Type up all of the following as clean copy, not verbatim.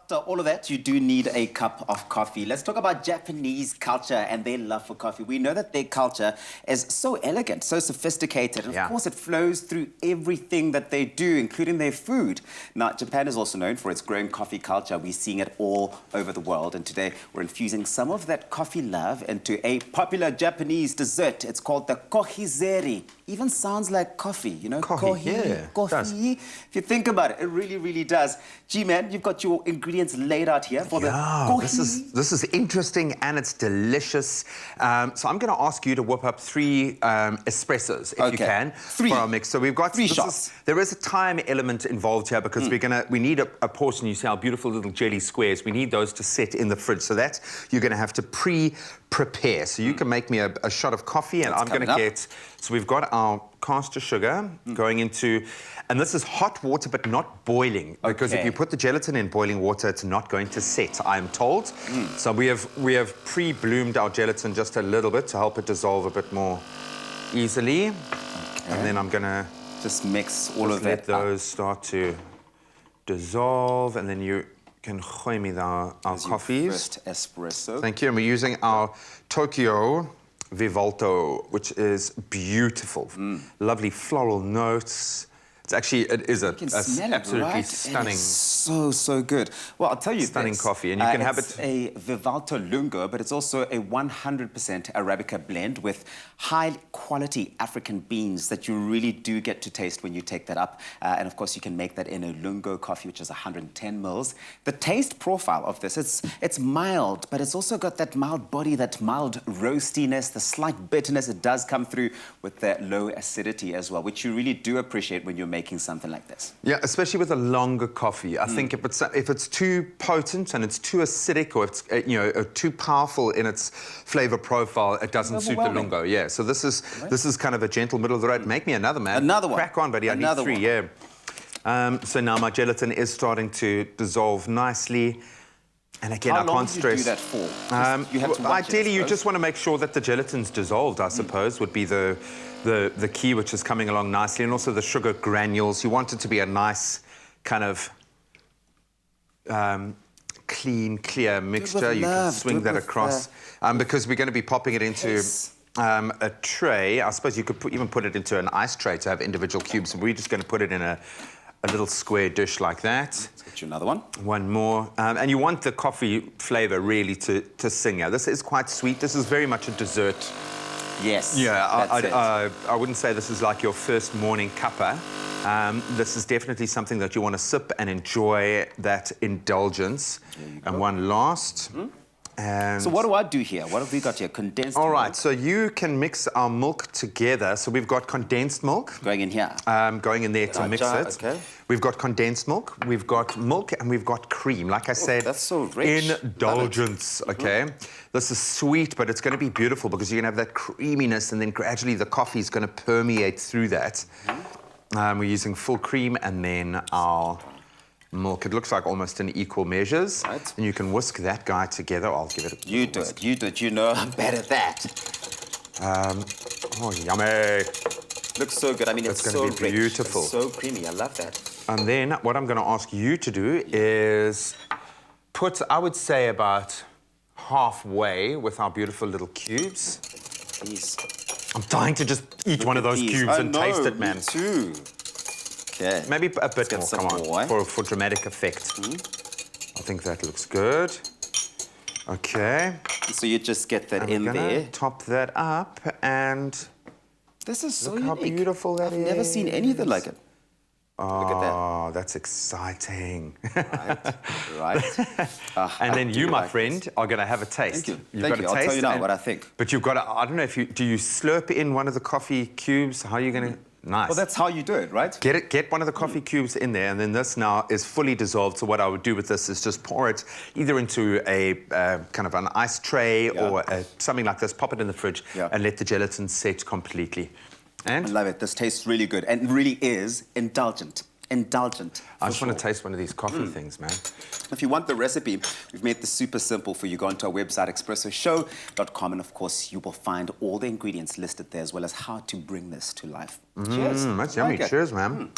So all of that, you do need a cup of coffee. Let's talk about Japanese culture and their love for coffee. We know that their culture is so elegant, so sophisticated, and of course it flows through everything that they do, including their food. Now, Japan is also known for its growing coffee culture. We're seeing it all over the world, and today we're infusing some of that coffee love into a popular Japanese dessert. It's called the Kohi Zeri. Even sounds like coffee, you know? Kohi, yeah, Kohi. If you think about it, it really, really does. G-Man, you've got your ingredients laid out here for the Kohi. This is interesting and it's delicious. So I'm going to ask you to whip up 3 espressos, if you can, for our mix. So we've got 3 shots. There is a time element involved here because we need a portion. You see our beautiful little jelly squares. We need those to set in the fridge. So that you're going to have to prepare. So you can make me a shot of coffee, and I'm going to get. So we've got our caster sugar going into, and this is hot water but not boiling, because if you put the gelatin in boiling water, it's not going to set, I'm told. So we have pre-bloomed our gelatin just a little bit to help it dissolve a bit more easily. And then I'm going to just mix all of let those start to dissolve, and then you can gooi me our coffees. First espresso. Thank you. And we're using our Tokyo Vivalto, which is beautiful. Lovely floral notes. It's actually, it is absolutely stunning. So good. Well, I'll tell you stunning coffee, and you can have it. It's a Vivalto Lungo, but it's also a 100% Arabica blend with high-quality African beans that you really do get to taste when you take that up. And of course, you can make that in a Lungo coffee, which is 110 mils. The taste profile of this, it's mild, but it's also got that mild body, that mild roastiness, the slight bitterness. It does come through with that low acidity as well, which you really do appreciate when you're making something like this. Yeah, especially with a longer coffee. I think if it's too potent and it's too acidic, or it's too powerful in its flavor profile, it doesn't suit the Lungo. Yeah, so this is kind of a gentle middle of the road. Make me another, man. Another one. Crack on, buddy. I need 3. Yeah. So now my gelatin is starting to dissolve nicely. And again, I can't stress. How long do you do that for? You have to ideally, you just want to make sure that the gelatin's dissolved, I suppose, would be the key, which is coming along nicely, and also the sugar granules. You want it to be a nice kind of clean, clear mixture. You can swing that across because we're going to be popping it into a tray. I suppose you could even put it into an ice tray to have individual cubes. We're just going to put it in a little square dish like that. Let's get you another one. One more. And you want the coffee flavour really to sing out. This is quite sweet. This is very much a dessert. Yes. Yeah, I wouldn't say this is like your first morning cuppa. This is definitely something that you want to sip and enjoy that indulgence. And one last. And so what do I do here? What have we got here? Condensed milk? All right, milk? so you can mix our milk together. So we've got condensed milk. Going in here. Going in there to mix it. Okay. We've got condensed milk, we've got milk, and we've got cream. Like I said, that's so rich. Indulgence, okay? This is sweet, but it's going to be beautiful because you're going to have that creaminess, and then gradually the coffee is going to permeate through that. We're using full cream and then our milk. It looks like almost in equal measures. Right. And you can whisk that guy together. I'll give it a You do it. You do it. You know I'm better at that. Oh, yummy. Looks so good. I mean, it's so going to be beautiful. It's so creamy. I love that. And then what I'm going to ask you to do is put, I would say, about halfway with our beautiful little cubes. Please. I'm dying to just eat one of those cubes and taste it, man. Me too. Okay. Maybe a bit more, come on, for dramatic effect. I think that looks good. Okay. So you just get that in there. Top that up, and this is so look how unique. beautiful that is. I've never seen anything like it. Look at that. Oh, that's exciting. Right. And then you, my friend, are going to have a taste. Thank you. You've got to I'll taste tell you now what I think. But you've got to, I don't know if do you slurp in one of the coffee cubes? How are you going to? Nice. Well, that's how you do it, right? Get one of the coffee cubes in there, and then this now is fully dissolved. So what I would do with this is just pour it either into a kind of an ice tray or something like this, pop it in the fridge, and let the gelatin set completely. And I love it. This tastes really good and really is indulgent. Indulgent. I just want to taste one of these coffee things, man. If you want the recipe, we've made this super simple for you. Go onto our website, expressoshow.com, and of course, you will find all the ingredients listed there, as well as how to bring this to life. Cheers. That's yummy. Cheers, man.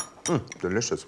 Delicious.